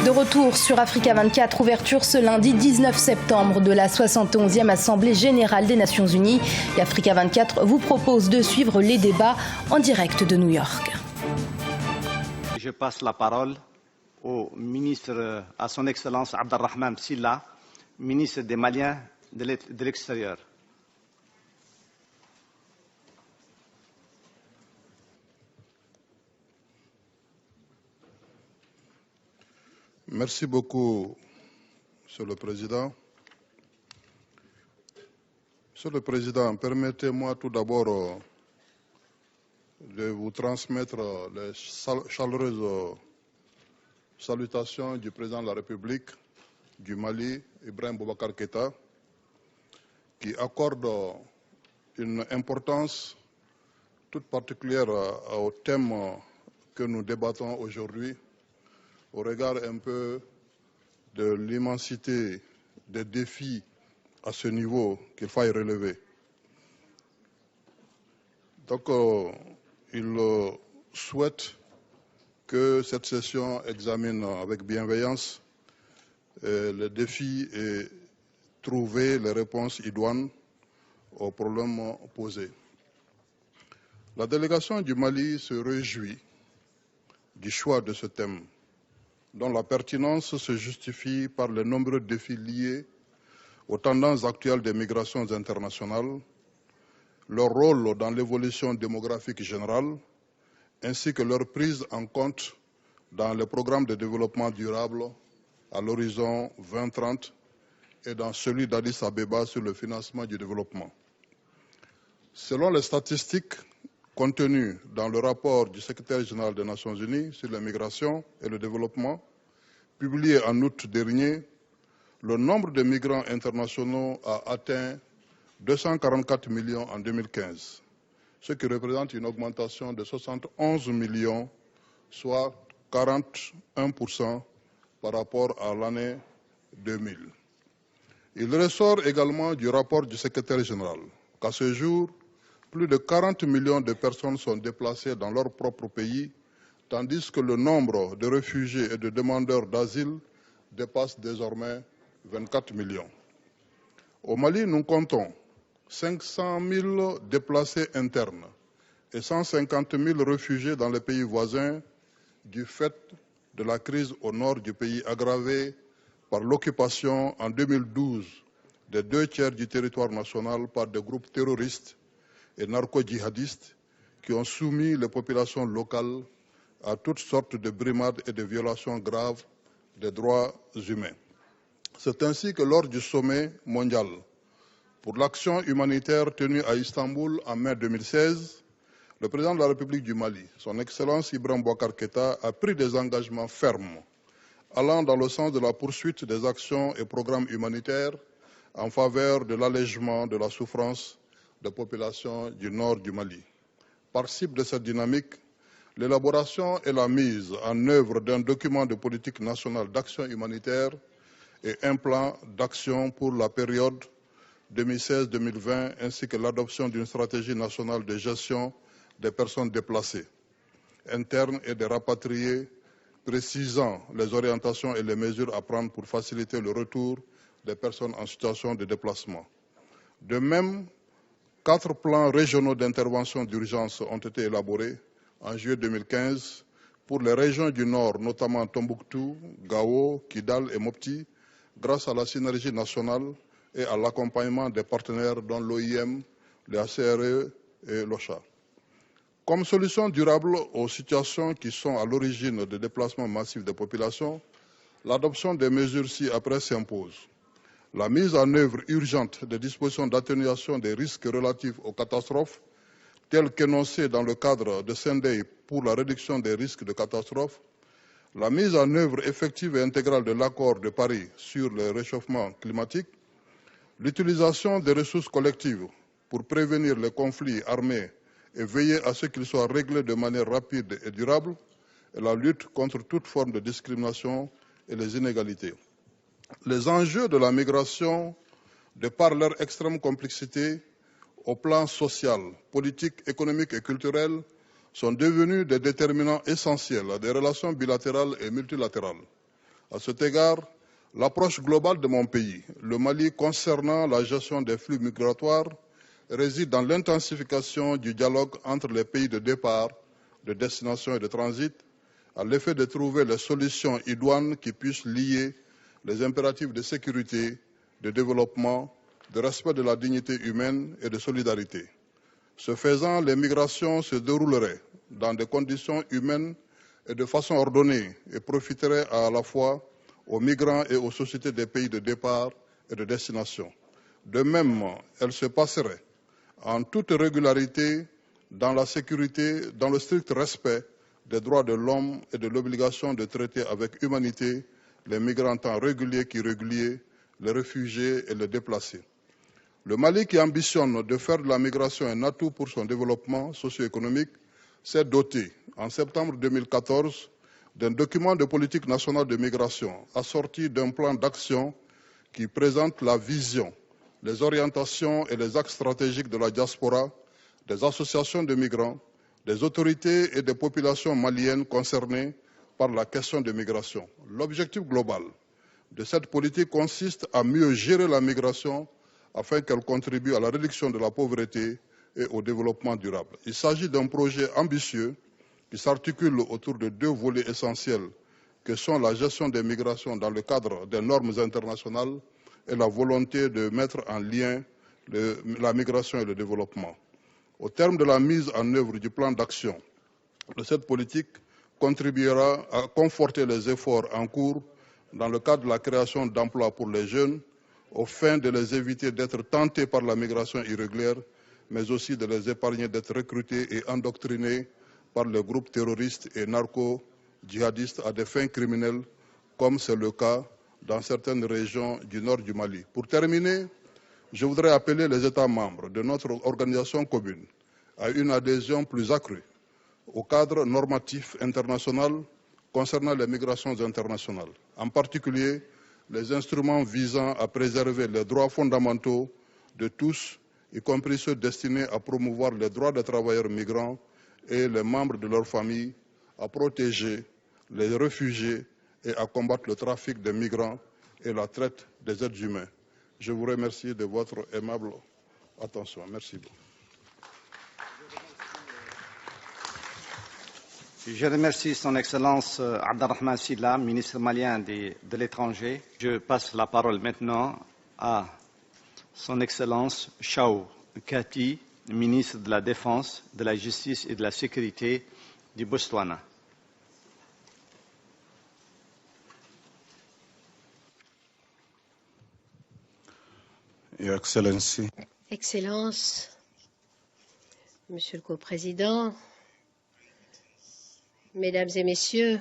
De retour sur Africa 24, ouverture ce lundi 19 septembre de la 71e Assemblée Générale des Nations Unies. Et Africa 24 vous propose de suivre les débats en direct de New York. Je passe la parole au ministre, à son Excellence Abdelrahman Silla, ministre des Maliens de l'extérieur. Merci beaucoup, Monsieur le Président. Monsieur le Président, permettez-moi tout d'abord de vous transmettre les chaleureuses salutations du Président de la République du Mali, Ibrahim Boubacar Keïta, qui accorde une importance toute particulière au thème que nous débattons aujourd'hui, au regard un peu de l'immensité des défis à ce niveau qu'il faille relever. Donc, il souhaite que cette session examine avec bienveillance les défis et trouver les réponses idoines aux problèmes posés. La délégation du Mali se réjouit du choix de ce thème, dont la pertinence se justifie par les nombreux défis liés aux tendances actuelles des migrations internationales, leur rôle dans l'évolution démographique générale, ainsi que leur prise en compte dans les programmes de développement durable à l'horizon 2030 et dans celui d'Addis Abeba sur le financement du développement. Selon les statistiques contenues dans le rapport du secrétaire général des Nations Unies sur la migration et le développement, publié en août dernier, le nombre de migrants internationaux a atteint 244 millions en 2015, ce qui représente une augmentation de 71 millions, soit 41% par rapport à l'année 2000. Il ressort également du rapport du secrétaire général qu'à ce jour, plus de 40 millions de personnes sont déplacées dans leur propre pays, tandis que le nombre de réfugiés et de demandeurs d'asile dépasse désormais 24 millions. Au Mali, nous comptons 500 000 déplacés internes et 150 000 réfugiés dans les pays voisins du fait de la crise au nord du pays aggravée par l'occupation en 2012 des 2/3 du territoire national par des groupes terroristes et narco-djihadistes qui ont soumis les populations locales à toutes sortes de brimades et de violations graves des droits humains. C'est ainsi que lors du sommet mondial pour l'action humanitaire tenu à Istanbul en mai 2016, le président de la République du Mali, son Excellence Ibrahim Boubacar Keïta, a pris des engagements fermes allant dans le sens de la poursuite des actions et programmes humanitaires en faveur de l'allègement de la souffrance des populations du nord du Mali. Participe de cette dynamique l'élaboration et la mise en œuvre d'un document de politique nationale d'action humanitaire et un plan d'action pour la période 2016-2020, ainsi que l'adoption d'une stratégie nationale de gestion des personnes déplacées, internes et des rapatriés, précisant les orientations et les mesures à prendre pour faciliter le retour des personnes en situation de déplacement. De même, 4 plans régionaux d'intervention d'urgence ont été élaborés en juillet 2015 pour les régions du Nord, notamment Tombouctou, Gao, Kidal et Mopti, grâce à la synergie nationale et à l'accompagnement des partenaires dont l'OIM, les ACRE et l'OCHA. Comme solution durable aux situations qui sont à l'origine des déplacements massifs des populations, l'adoption des mesures ci-après s'impose. La mise en œuvre urgente des dispositions d'atténuation des risques relatifs aux catastrophes, telles qu'énoncées dans le cadre de Sendai pour la réduction des risques de catastrophes, la mise en œuvre effective et intégrale de l'accord de Paris sur le réchauffement climatique, l'utilisation des ressources collectives pour prévenir les conflits armés et veiller à ce qu'ils soient réglés de manière rapide et durable, et la lutte contre toute forme de discrimination et les inégalités. Les enjeux de la migration, de par leur extrême complexité, au plan social, politique, économique et culturel, sont devenus des déterminants essentiels des relations bilatérales et multilatérales. À cet égard, l'approche globale de mon pays, le Mali, concernant la gestion des flux migratoires, réside dans l'intensification du dialogue entre les pays de départ, de destination et de transit, à l'effet de trouver les solutions idoines qui puissent lier les impératifs de sécurité, de développement, de respect de la dignité humaine et de solidarité. Ce faisant, les migrations se dérouleraient dans des conditions humaines et de façon ordonnée et profiteraient à la fois aux migrants et aux sociétés des pays de départ et de destination. De même, elles se passeraient en toute régularité, dans la sécurité, dans le strict respect des droits de l'homme et de l'obligation de traiter avec humanité les migrants tant réguliers qu'irréguliers, les réfugiés et les déplacés. Le Mali, qui ambitionne de faire de la migration un atout pour son développement socio-économique, s'est doté, en septembre 2014, d'un document de politique nationale de migration assorti d'un plan d'action qui présente la vision, les orientations et les axes stratégiques de la diaspora, des associations de migrants, des autorités et des populations maliennes concernées par la question de migration. L'objectif global de cette politique consiste à mieux gérer la migration afin qu'elle contribue à la réduction de la pauvreté et au développement durable. Il s'agit d'un projet ambitieux qui s'articule autour de deux volets essentiels que sont la gestion des migrations dans le cadre des normes internationales et la volonté de mettre en lien la migration et le développement. Au terme de la mise en œuvre du plan d'action de cette politique, contribuera à conforter les efforts en cours dans le cadre de la création d'emplois pour les jeunes, aux fins de les éviter d'être tentés par la migration irrégulière, mais aussi de les épargner d'être recrutés et endoctrinés par les groupes terroristes et narco-djihadistes à des fins criminelles, comme c'est le cas dans certaines régions du nord du Mali. Pour terminer, je voudrais appeler les États membres de notre organisation commune à une adhésion plus accrue au cadre normatif international concernant les migrations internationales, en particulier les instruments visant à préserver les droits fondamentaux de tous, y compris ceux destinés à promouvoir les droits des travailleurs migrants et les membres de leurs familles, à protéger les réfugiés et à combattre le trafic des migrants et la traite des êtres humains. Je vous remercie de votre aimable attention. Merci beaucoup. Je remercie son Excellence Abdelrahman Sylla, ministre malien de l'étranger. Je passe la parole maintenant à son Excellence Chao Kati, ministre de la Défense, de la Justice et de la Sécurité du Botswana. Your Excellency. Excellence, Monsieur le Co-président, Mesdames et Messieurs,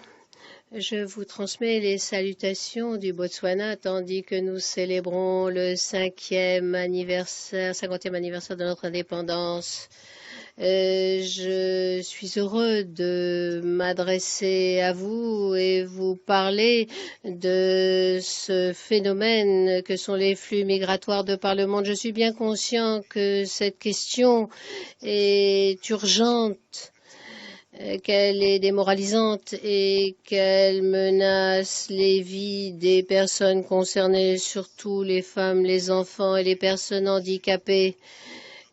je vous transmets les salutations du Botswana tandis que nous célébrons le 50e anniversaire de notre indépendance. Je suis heureux de m'adresser à vous et vous parler de ce phénomène que sont les flux migratoires de par le monde. Je suis bien conscient que cette question est urgente, qu'elle est démoralisante et qu'elle menace les vies des personnes concernées, surtout les femmes, les enfants et les personnes handicapées.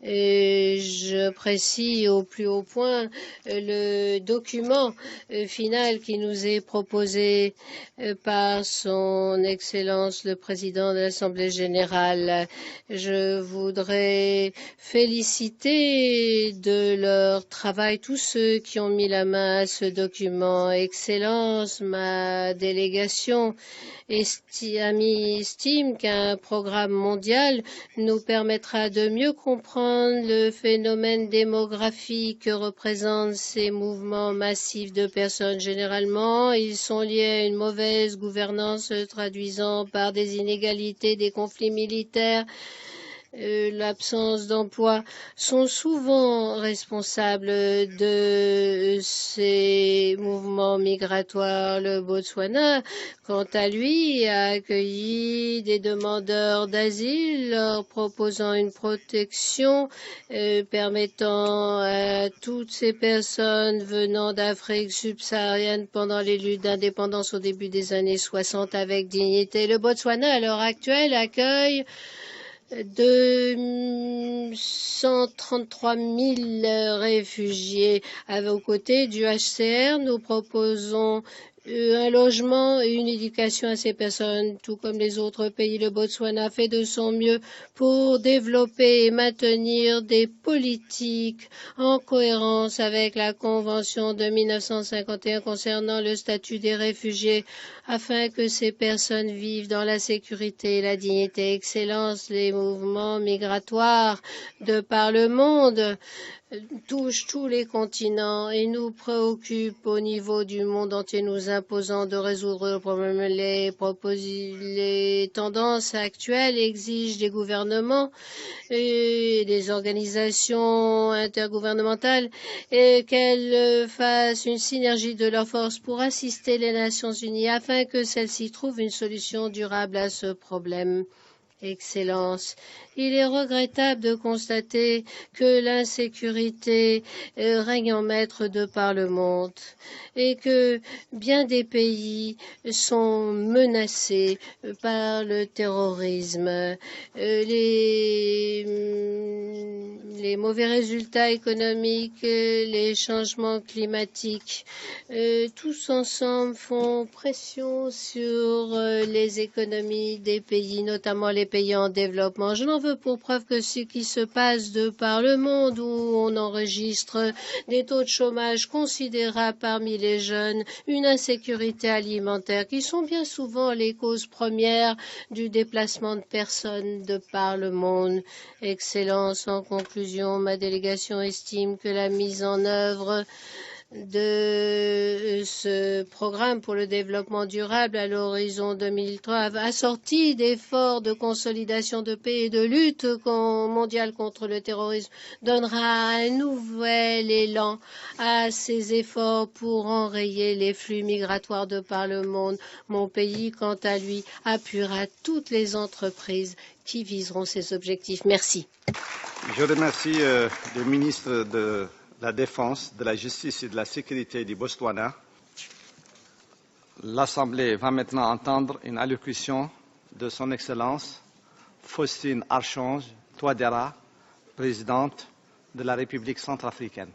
Et j'apprécie au plus haut point le document final qui nous est proposé par son Excellence le Président de l'Assemblée générale. Je voudrais féliciter de leur travail tous ceux qui ont mis la main à ce document. Excellence, ma délégation estime qu'un programme mondial nous permettra de mieux comprendre le phénomène démographique que représentent ces mouvements massifs de personnes. Généralement, ils sont liés à une mauvaise gouvernance se traduisant par des inégalités, des conflits militaires, l'absence d'emploi sont souvent responsables de ces mouvements migratoires. Le Botswana, quant à lui, a accueilli des demandeurs d'asile, leur proposant une protection permettant à toutes ces personnes venant d'Afrique subsaharienne pendant les luttes d'indépendance au début des années 60 avec dignité. Le Botswana, à l'heure actuelle, accueille 233 000 réfugiés. Aux côtés du HCR, nous proposons un logement et une éducation à ces personnes. Tout comme les autres pays, le Botswana fait de son mieux pour développer et maintenir des politiques en cohérence avec la Convention de 1951 concernant le statut des réfugiés, afin que ces personnes vivent dans la sécurité et la dignité. Excellence, les mouvements migratoires de par le monde touchent tous les continents et nous préoccupent au niveau du monde entier, nous imposant de résoudre le problème. Les tendances actuelles exigent des gouvernements et des organisations intergouvernementales et qu'elles fassent une synergie de leurs forces pour assister les Nations Unies afin que celles-ci trouvent une solution durable à ce problème. Excellence, il est regrettable de constater que l'insécurité règne en maître de par le monde et que bien des pays sont menacés par le terrorisme. Les mauvais résultats économiques, les changements climatiques, tous ensemble font pression sur les économies des pays, notamment les pays en développement. Je n'en veux pour preuve que ce qui se passe de par le monde, où on enregistre des taux de chômage considérables parmi les jeunes, une insécurité alimentaire, qui sont bien souvent les causes premières du déplacement de personnes de par le monde. Excellence, en conclusion, ma délégation estime que la mise en œuvre de ce programme pour le développement durable à l'horizon 2030, assorti d'efforts de consolidation de paix et de lutte mondiale contre le terrorisme, donnera un nouvel élan à ces efforts pour enrayer les flux migratoires de par le monde. Mon pays, quant à lui, appuiera toutes les entreprises qui viseront ces objectifs. Merci. Je remercie le ministre de la Défense, de la Justice et de la Sécurité du Botswana. L'Assemblée va maintenant entendre une allocution de Son Excellence Faustine Archange Touadéra, présidente de la République centrafricaine.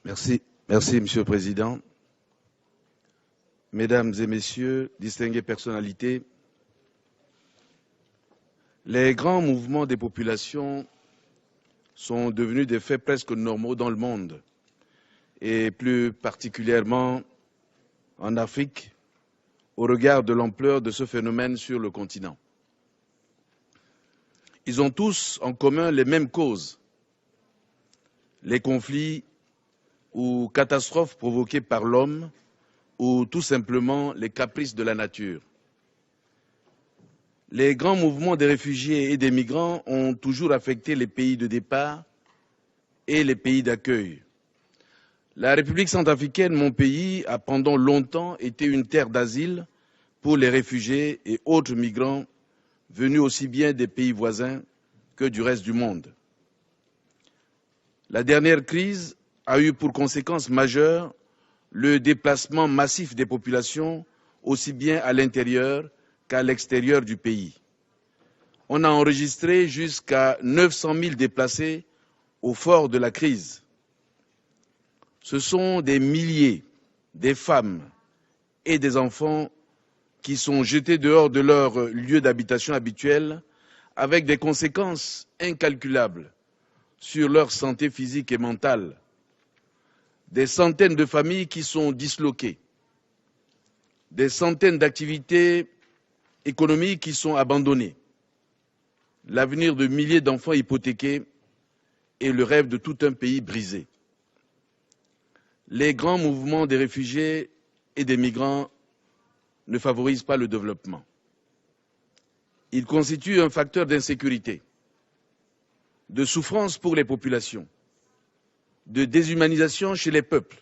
Merci, Monsieur le Président. Mesdames et Messieurs, distinguées personnalités, les grands mouvements des populations sont devenus des faits presque normaux dans le monde, et plus particulièrement en Afrique, au regard de l'ampleur de ce phénomène sur le continent. Ils ont tous en commun les mêmes causes, les conflits ou catastrophes provoquées par l'homme, ou tout simplement les caprices de la nature. Les grands mouvements des réfugiés et des migrants ont toujours affecté les pays de départ et les pays d'accueil. La République centrafricaine, mon pays, a pendant longtemps été une terre d'asile pour les réfugiés et autres migrants venus aussi bien des pays voisins que du reste du monde. La dernière crise a eu pour conséquence majeure le déplacement massif des populations, aussi bien à l'intérieur qu'à l'extérieur du pays. On a enregistré jusqu'à 900 000 déplacés au fort de la crise. Ce sont des milliers, des femmes et des enfants qui sont jetés dehors de leur lieu d'habitation habituel, avec des conséquences incalculables sur leur santé physique et mentale. Des centaines de familles qui sont disloquées, des centaines d'activités économiques qui sont abandonnées, l'avenir de milliers d'enfants hypothéqués et le rêve de tout un pays brisé. les grands mouvements des réfugiés et des migrants ne favorisent pas le développement. Ils constituent un facteur d'insécurité, de souffrance pour les populations, de déshumanisation chez les peuples,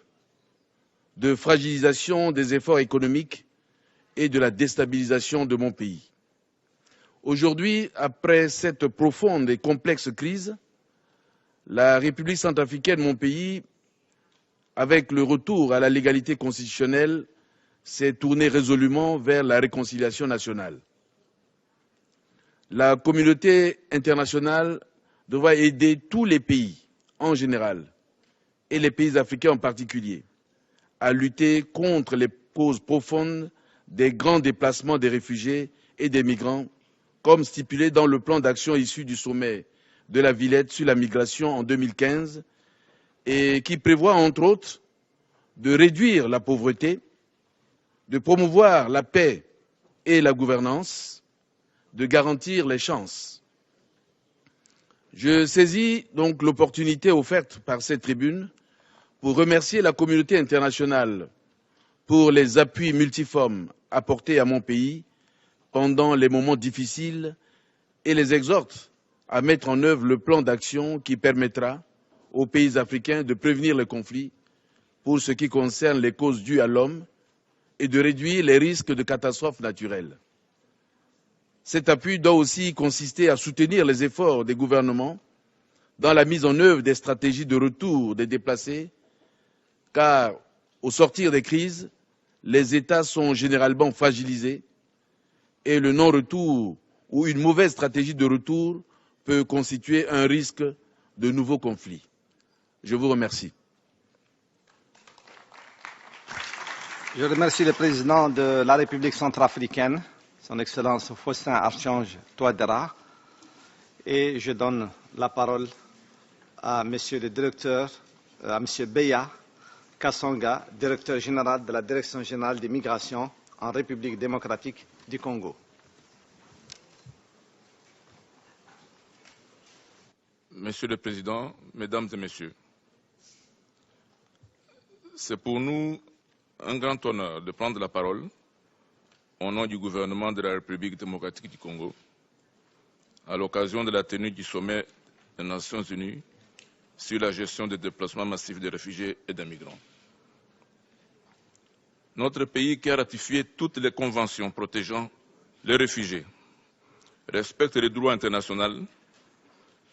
de fragilisation des efforts économiques et de la déstabilisation de mon pays. Aujourd'hui, après cette profonde et complexe crise, la République centrafricaine, mon pays, avec le retour à la légalité constitutionnelle, s'est tournée résolument vers la réconciliation nationale. La communauté internationale devra aider tous les pays en général et les pays africains en particulier à lutter contre les causes profondes des grands déplacements des réfugiés et des migrants, comme stipulé dans le plan d'action issu du sommet de la Villette sur la migration en 2015 et qui prévoit entre autres de réduire la pauvreté, de promouvoir la paix et la gouvernance, de garantir les chances. Je saisis donc l'opportunité offerte par cette tribune pour remercier la communauté internationale pour les appuis multiformes apportés à mon pays pendant les moments difficiles et les exhorte à mettre en œuvre le plan d'action qui permettra aux pays africains de prévenir les conflits pour ce qui concerne les causes dues à l'homme et de réduire les risques de catastrophes naturelles. Cet appui doit aussi consister à soutenir les efforts des gouvernements dans la mise en œuvre des stratégies de retour des déplacés, car au sortir des crises, les États sont généralement fragilisés et le non-retour ou une mauvaise stratégie de retour peut constituer un risque de nouveaux conflits. Je vous remercie. Je remercie le président de la République centrafricaine, son Excellence Faustin Archange Touadéra, et je donne la parole à Monsieur le directeur, à Monsieur Beya Kassonga, directeur général de la Direction générale des migrations en République démocratique du Congo. Monsieur le Président, Mesdames et Messieurs, c'est pour nous un grand honneur de prendre la parole au nom du gouvernement de la République démocratique du Congo à l'occasion de la tenue du sommet des Nations Unies sur la gestion des déplacements massifs des réfugiés et des migrants. Notre pays, qui a ratifié toutes les conventions protégeant les réfugiés, respecte le droit international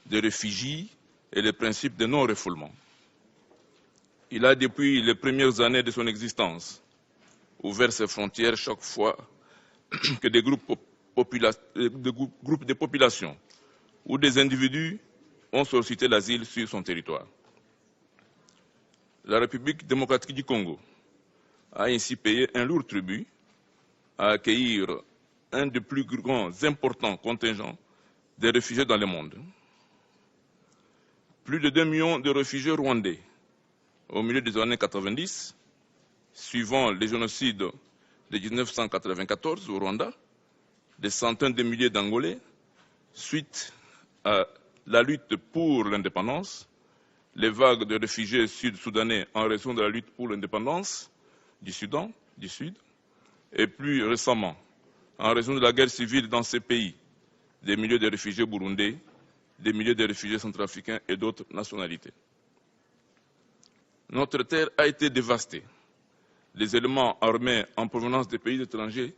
des réfugiés et les principes de non-refoulement. Il a, depuis les premières années de son existence, ouvert ses frontières chaque fois que des groupes de populations ou des individus ont sollicité l'asile sur son territoire. La République démocratique du Congo a ainsi payé un lourd tribut à accueillir un des plus grands importants contingents des réfugiés dans le monde. Plus de 2 millions de réfugiés rwandais au milieu des années 90, suivant le génocide de 1994 au Rwanda, des centaines de milliers d'Angolais, suite à la lutte pour l'indépendance, les vagues de réfugiés sud-soudanais en raison de la lutte pour l'indépendance du Soudan, du Sud, et plus récemment, en raison de la guerre civile dans ces pays, des milliers de réfugiés burundais, des milliers de réfugiés centrafricains et d'autres nationalités. Notre terre a été dévastée. Les éléments armés en provenance des pays étrangers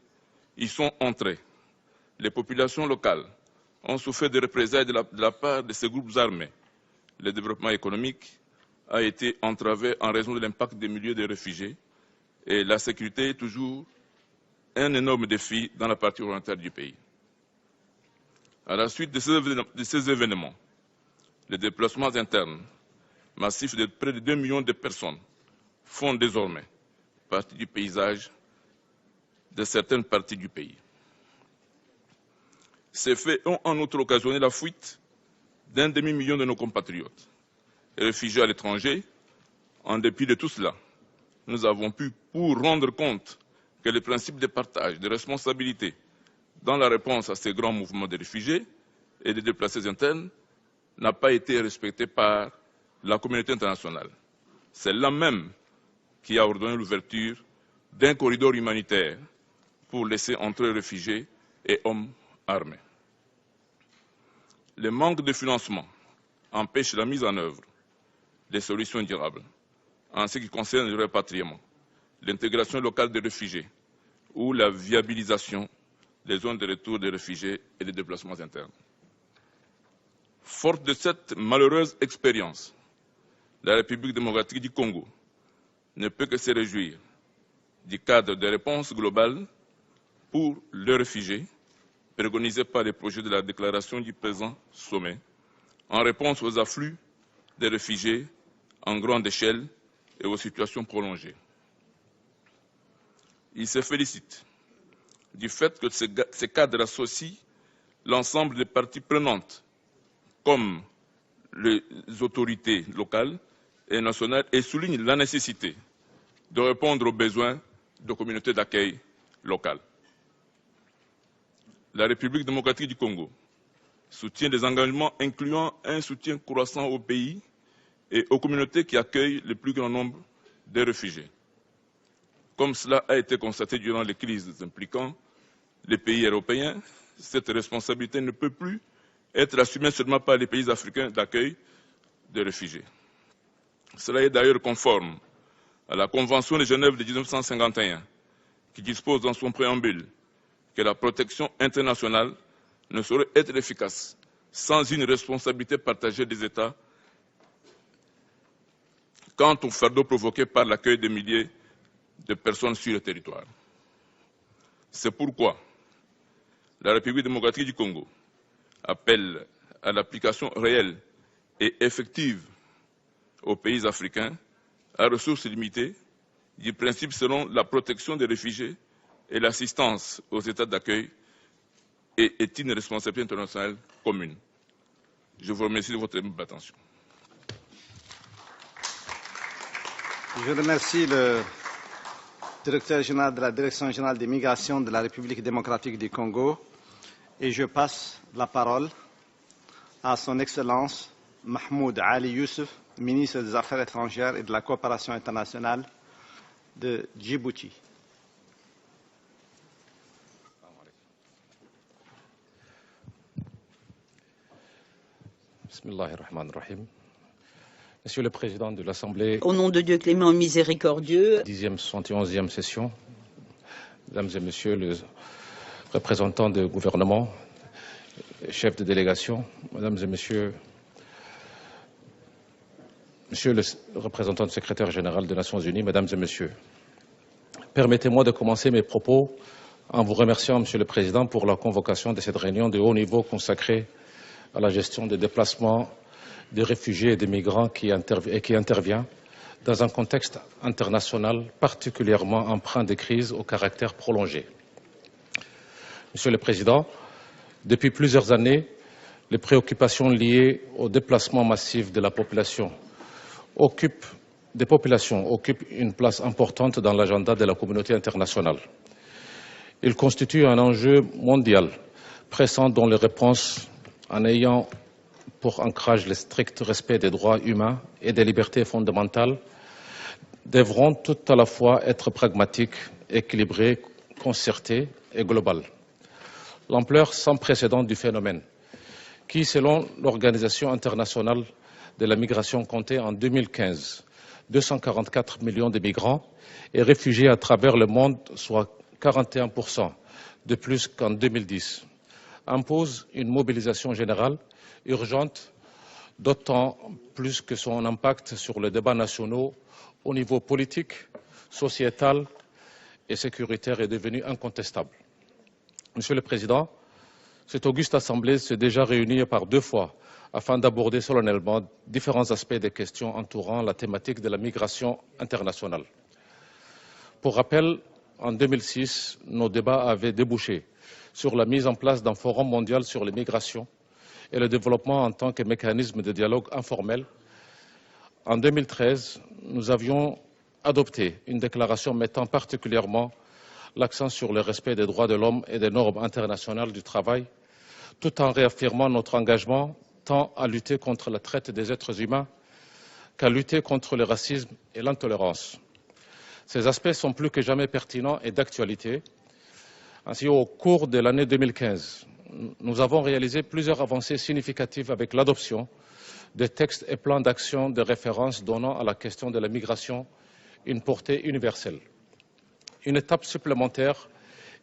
y sont entrés. Les populations locales ont souffert de représailles de la part de ces groupes armés. Le développement économique a été entravé en raison de l'impact des milliers de réfugiés et la sécurité est toujours un énorme défi dans la partie orientale du pays. À la suite de ces événements, les déplacements internes massifs de près de 2 millions de personnes font désormais partie du paysage de certaines parties du pays. Ces faits ont en outre occasionné la fuite d'1 demi-million de nos compatriotes. Réfugiés à l'étranger, en dépit de tout cela, nous avons pu, pour rendre compte que le principe de partage de responsabilités dans la réponse à ces grands mouvements de réfugiés et de déplacés internes, n'a pas été respecté par la communauté internationale. C'est là même qui a ordonné l'ouverture d'un corridor humanitaire pour laisser entrer réfugiés et hommes armés. Le manque de financement empêche la mise en œuvre des solutions durables en ce qui concerne le rapatriement, l'intégration locale des réfugiés ou la viabilisation des zones de retour des réfugiés et des déplacements internes. Forte de cette malheureuse expérience, la République démocratique du Congo ne peut que se réjouir du cadre de réponse globale pour les réfugiés préconisé par les projets de la déclaration du présent sommet en réponse aux afflux des réfugiés en grande échelle et aux situations prolongées. Il se félicite du fait que ces cadres associent l'ensemble des parties prenantes, comme les autorités locales et nationales, et souligne la nécessité de répondre aux besoins de communautés d'accueil locales. La République démocratique du Congo soutient des engagements incluant un soutien croissant aux pays et aux communautés qui accueillent le plus grand nombre de réfugiés. Comme cela a été constaté durant les crises impliquant les pays européens, cette responsabilité ne peut plus être assumée seulement par les pays africains d'accueil de réfugiés. Cela est d'ailleurs conforme à la Convention de Genève de 1951, qui dispose dans son préambule que la protection internationale ne saurait être efficace sans une responsabilité partagée des États quant au fardeau provoqué par l'accueil de milliers de personnes sur le territoire. C'est pourquoi la République démocratique du Congo appelle à l'application réelle et effective aux pays africains à ressources limitées du principe selon la protection des réfugiés et l'assistance aux États d'accueil est une responsabilité internationale commune. Je vous remercie de votre attention. Je remercie le directeur général de la Direction générale des migrations de la République démocratique du Congo et je passe la parole à son Excellence Mahmoud Ali Youssef, ministre des Affaires étrangères et de la coopération internationale de Djibouti. Bismillahirrahmanirrahim. Monsieur le Président de l'Assemblée, au nom de Dieu clément et miséricordieux, 10e, 71e session, Mesdames et Messieurs les représentants du gouvernement, chefs de délégation, Mesdames et Messieurs, Monsieur le représentant du secrétaire général des Nations Unies, Mesdames et Messieurs, permettez-moi de commencer mes propos en vous remerciant, Monsieur le Président, pour la convocation de cette réunion de haut niveau consacrée à la gestion des déplacements des réfugiés et des migrants qui intervient dans un contexte international particulièrement empreint de crises au caractère prolongé. Monsieur le Président, depuis plusieurs années, les préoccupations liées au déplacement massif de la population occupent une place importante dans l'agenda de la communauté internationale. Ils constituent un enjeu mondial pressant dont les réponses, en ayant pour ancrage le strict respect des droits humains et des libertés fondamentales, devront tout à la fois être pragmatiques, équilibrées, concertées et globales. L'ampleur sans précédent du phénomène, qui, selon l'Organisation internationale de la migration, comptait en 2015 244 millions de migrants et réfugiés à travers le monde, soit 41% de plus qu'en 2010, impose une mobilisation générale urgente, d'autant plus que son impact sur les débats nationaux au niveau politique, sociétal et sécuritaire est devenu incontestable. Monsieur le Président, cette auguste Assemblée s'est déjà réunie par 2 fois afin d'aborder solennellement différents aspects des questions entourant la thématique de la migration internationale. Pour rappel, en 2006, nos débats avaient débouché sur la mise en place d'un forum mondial sur les migrations et le développement en tant que mécanisme de dialogue informel. En 2013, nous avions adopté une déclaration mettant particulièrement l'accent sur le respect des droits de l'homme et des normes internationales du travail, tout en réaffirmant notre engagement tant à lutter contre la traite des êtres humains qu'à lutter contre le racisme et l'intolérance. Ces aspects sont plus que jamais pertinents et d'actualité. Ainsi, au cours de l'année 2015, nous avons réalisé plusieurs avancées significatives avec l'adoption de textes et plans d'action de référence donnant à la question de la migration une portée universelle. Une étape supplémentaire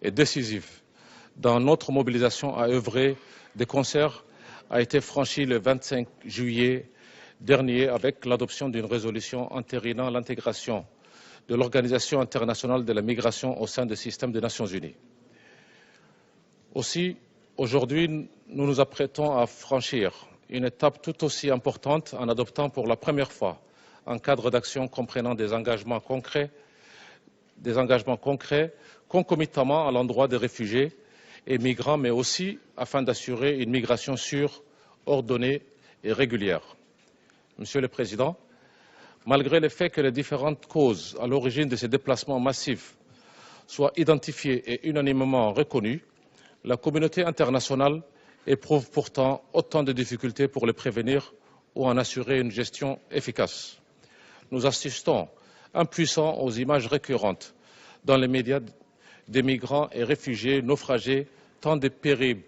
et décisive dans notre mobilisation à œuvrer de concert a été franchie le 25 juillet dernier avec l'adoption d'une résolution entérinant l'intégration de l'Organisation internationale de la migration au sein du système des Nations unies. Aussi, aujourd'hui, nous nous apprêtons à franchir une étape tout aussi importante en adoptant pour la première fois un cadre d'action comprenant des engagements concrets concomitamment à l'endroit des réfugiés et migrants, mais aussi afin d'assurer une migration sûre, ordonnée et régulière. Monsieur le Président, malgré le fait que les différentes causes à l'origine de ces déplacements massifs soient identifiées et unanimement reconnues, la communauté internationale éprouve pourtant autant de difficultés pour les prévenir ou en assurer une gestion efficace. Nous assistons, impuissants, aux images récurrentes dans les médias des migrants et réfugiés naufragés, tant de périls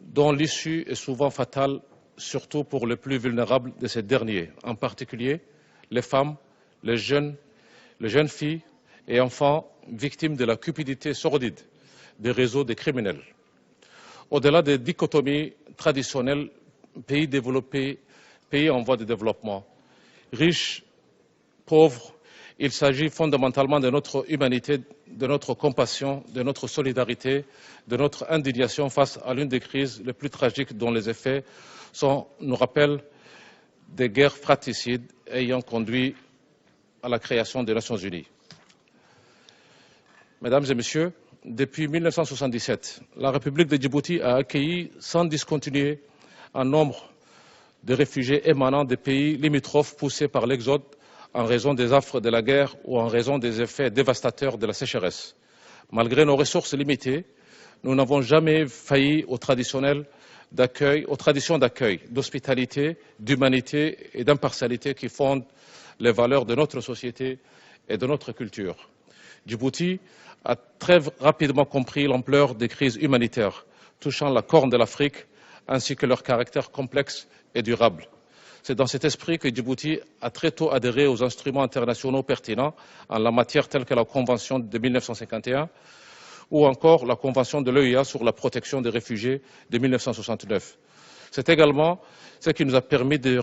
dont l'issue est souvent fatale, surtout pour les plus vulnérables de ces derniers, en particulier les femmes, les jeunes filles et enfants victimes de la cupidité sordide des réseaux de criminels. Au-delà des dichotomies traditionnelles, pays développés, pays en voie de développement, riches, pauvres, il s'agit fondamentalement de notre humanité, de notre compassion, de notre solidarité, de notre indignation face à l'une des crises les plus tragiques dont les effets nous rappellent des guerres fratricides ayant conduit à la création des Nations unies. Mesdames et Messieurs, depuis 1977, la République de Djibouti a accueilli sans discontinuer un nombre de réfugiés émanant des pays limitrophes poussés par l'exode en raison des affres de la guerre ou en raison des effets dévastateurs de la sécheresse. Malgré nos ressources limitées, nous n'avons jamais failli aux traditions d'accueil, d'hospitalité, d'humanité et d'impartialité qui fondent les valeurs de notre société et de notre culture. Djibouti a très rapidement compris l'ampleur des crises humanitaires touchant la Corne de l'Afrique ainsi que leur caractère complexe et durable. C'est dans cet esprit que Djibouti a très tôt adhéré aux instruments internationaux pertinents en la matière tels que la Convention de 1951 ou encore la Convention de l'OEA sur la protection des réfugiés de 1969. C'est également ce qui nous a permis de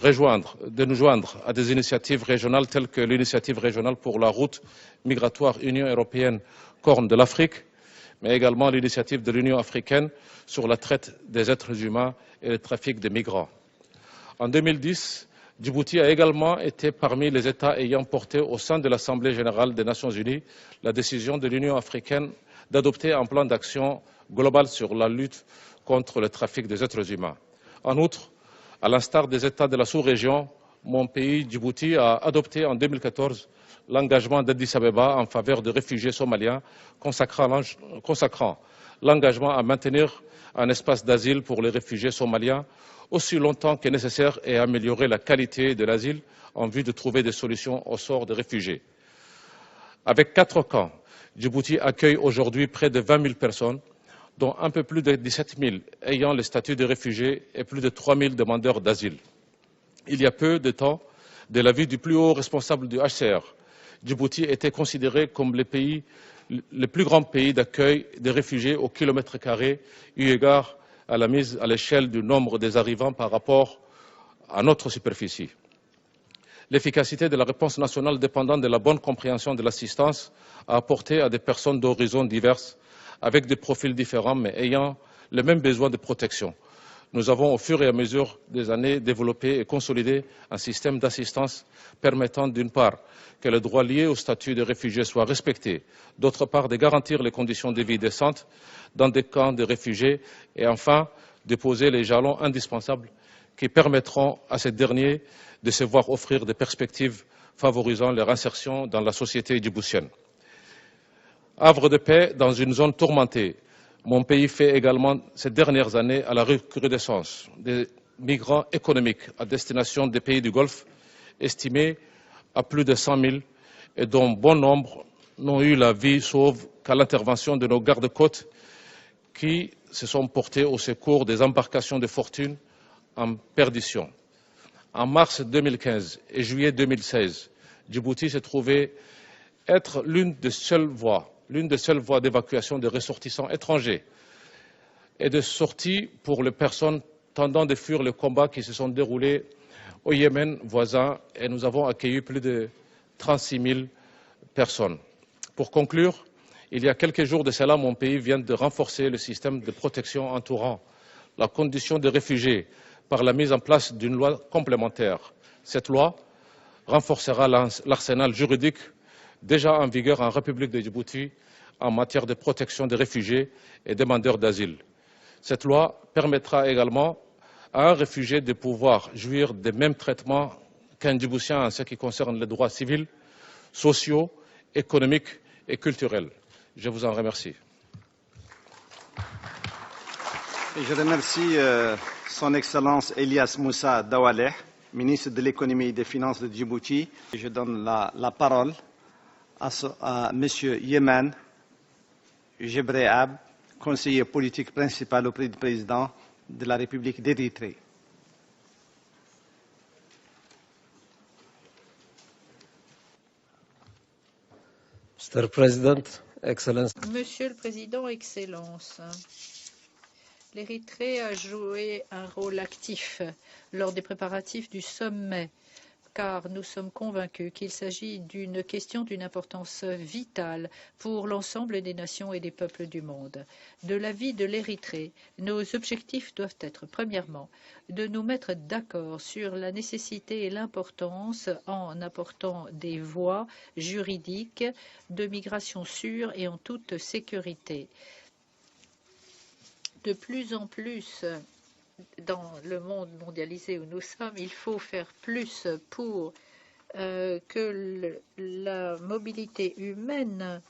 nous joindre à des initiatives régionales telles que l'initiative régionale pour la route migratoire Union européenne Corne de l'Afrique, mais également l'initiative de l'Union africaine sur la traite des êtres humains et le trafic des migrants. En 2010, Djibouti a également été parmi les États ayant porté au sein de l'Assemblée générale des Nations unies la décision de l'Union africaine d'adopter un plan d'action global sur la lutte contre le trafic des êtres humains. En outre, à l'instar des États de la sous-région, mon pays, Djibouti, a adopté en 2014 l'engagement d'Addis Abeba en faveur des réfugiés somaliens, consacrant l'engagement à maintenir un espace d'asile pour les réfugiés somaliens aussi longtemps que nécessaire et à améliorer la qualité de l'asile en vue de trouver des solutions au sort des réfugiés. Avec 4 camps, Djibouti accueille aujourd'hui près de 20 000 personnes, dont un peu plus de 17 000 ayant le statut de réfugiés et plus de 3 000 demandeurs d'asile. Il y a peu de temps, de l'avis du plus haut responsable du HCR, Djibouti était considéré comme le plus grand pays d'accueil des réfugiés au kilomètre carré, eu égard à la mise à l'échelle du nombre des arrivants par rapport à notre superficie. L'efficacité de la réponse nationale dépendant de la bonne compréhension de l'assistance à apporter à des personnes d'horizons diverses, avec des profils différents mais ayant le même besoin de protection. Nous avons, au fur et à mesure des années, développé et consolidé un système d'assistance permettant, d'une part, que les droits liés au statut de réfugié soient respectés, d'autre part, de garantir les conditions de vie décentes dans des camps de réfugiés et, enfin, de poser les jalons indispensables qui permettront à ces derniers de se voir offrir des perspectives favorisant leur insertion dans la société djiboutienne. Havre de paix dans une zone tourmentée, mon pays fait également ces dernières années à la recrudescence des migrants économiques à destination des pays du Golfe, estimés à plus de 100 000 et dont bon nombre n'ont eu la vie sauve qu'à l'intervention de nos gardes-côtes qui se sont portés au secours des embarcations de fortune en perdition. En mars 2015 et juillet 2016, Djibouti s'est trouvé être l'une des seules voies d'évacuation des ressortissants étrangers et de sortie pour les personnes tentant de fuir les combats qui se sont déroulés au Yémen voisin, et nous avons accueilli plus de 36 000 personnes. Pour conclure, il y a quelques jours de cela, mon pays vient de renforcer le système de protection entourant la condition de réfugiés par la mise en place d'une loi complémentaire. Cette loi renforcera l'arsenal juridique déjà en vigueur en République de Djibouti en matière de protection des réfugiés et demandeurs d'asile. Cette loi permettra également à un réfugié de pouvoir jouir des mêmes traitements qu'un Djiboutien en ce qui concerne les droits civils, sociaux, économiques et culturels. Je vous en remercie. Et je remercie Son Excellence Elias Moussa Dawaleh, ministre de l'économie et des finances de Djibouti. Je donne la parole à M. Yemen Gebreab, conseiller politique principal auprès du président de la République d'Érythrée. Mr. President, Excellences. Monsieur le Président, Excellences, l'Érythrée a joué un rôle actif lors des préparatifs du sommet, car nous sommes convaincus qu'il s'agit d'une question d'une importance vitale pour l'ensemble des nations et des peuples du monde. De l'avis de l'Érythrée, nos objectifs doivent être, premièrement, de nous mettre d'accord sur la nécessité et l'importance en apportant des voies juridiques de migration sûre et en toute sécurité. De plus en plus, dans le monde mondialisé où nous sommes, il faut faire plus pour que la mobilité humaine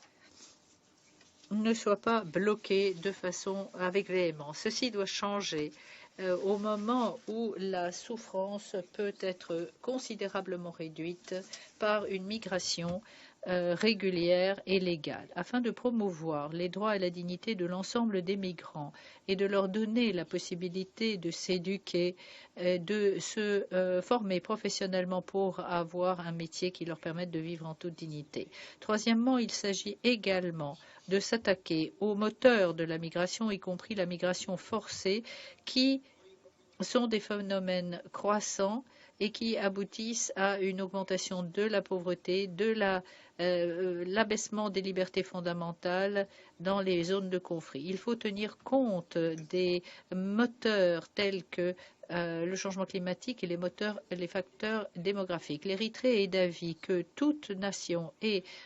ne soit pas bloquée de façon avec véhémence. Ceci doit changer au moment où la souffrance peut être considérablement réduite par une migration régulière et légale, afin de promouvoir les droits et la dignité de l'ensemble des migrants et de leur donner la possibilité de s'éduquer, de se former professionnellement pour avoir un métier qui leur permette de vivre en toute dignité. Troisièmement, il s'agit également de s'attaquer aux moteurs de la migration, y compris la migration forcée, qui sont des phénomènes croissants et qui aboutissent à une augmentation de la pauvreté, de l'abaissement des libertés fondamentales dans les zones de conflit. Il faut tenir compte des moteurs tels que le changement climatique et les facteurs démographiques. L'Érythrée est d'avis que toute nation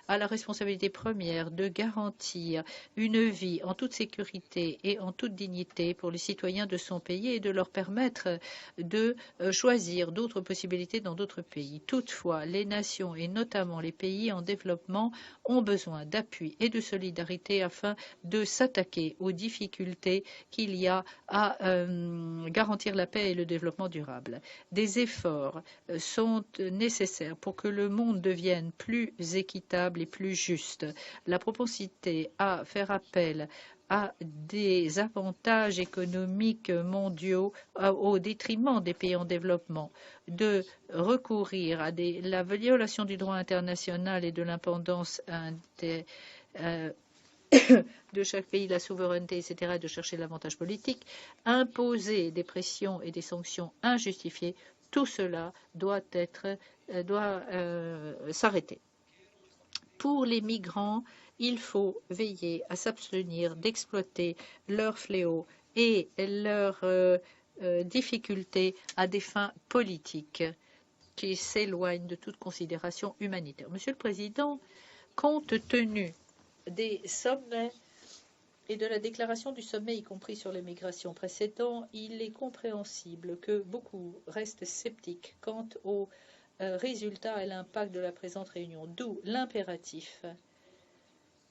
a la responsabilité première de garantir une vie en toute sécurité et en toute dignité pour les citoyens de son pays et de leur permettre de choisir d'autres possibilités dans d'autres pays. Toutefois, les nations et notamment les pays en développement ont besoin d'appui et de solidarité afin de s'attaquer aux difficultés qu'il y a à garantir la paix et le développement durable. Des efforts sont nécessaires pour que le monde devienne plus équitable et plus juste. La propensité à faire appel à des avantages économiques mondiaux au détriment des pays en développement, de recourir à la violation du droit international et de l'indépendance de chaque pays, la souveraineté, etc., de chercher l'avantage politique, imposer des pressions et des sanctions injustifiées, tout cela doit s'arrêter. Pour les migrants, il faut veiller à s'abstenir d'exploiter leurs fléaux et leurs difficultés à des fins politiques qui s'éloignent de toute considération humanitaire. Monsieur le Président, compte tenu des sommets et de la déclaration du sommet, y compris sur les migrations précédents, il est compréhensible que beaucoup restent sceptiques quant aux résultats et l'impact de la présente réunion, d'où l'impératif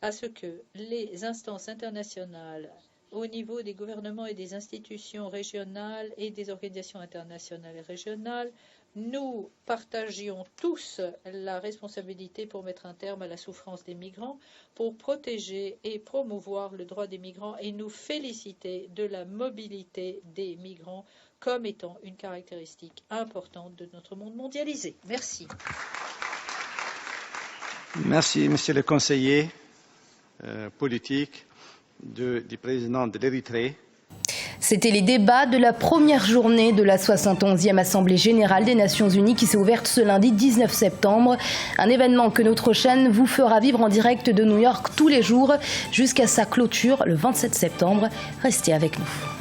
à ce que les instances internationales au niveau des gouvernements et des institutions régionales et des organisations internationales et régionales nous partagions tous la responsabilité pour mettre un terme à la souffrance des migrants, pour protéger et promouvoir le droit des migrants et nous féliciter de la mobilité des migrants comme étant une caractéristique importante de notre monde mondialisé. Merci. Merci, Monsieur le conseiller politique du président de l'Érythrée. C'était les débats de la première journée de la 71e Assemblée générale des Nations unies qui s'est ouverte ce lundi 19 septembre. Un événement que notre chaîne vous fera vivre en direct de New York tous les jours jusqu'à sa clôture le 27 septembre. Restez avec nous.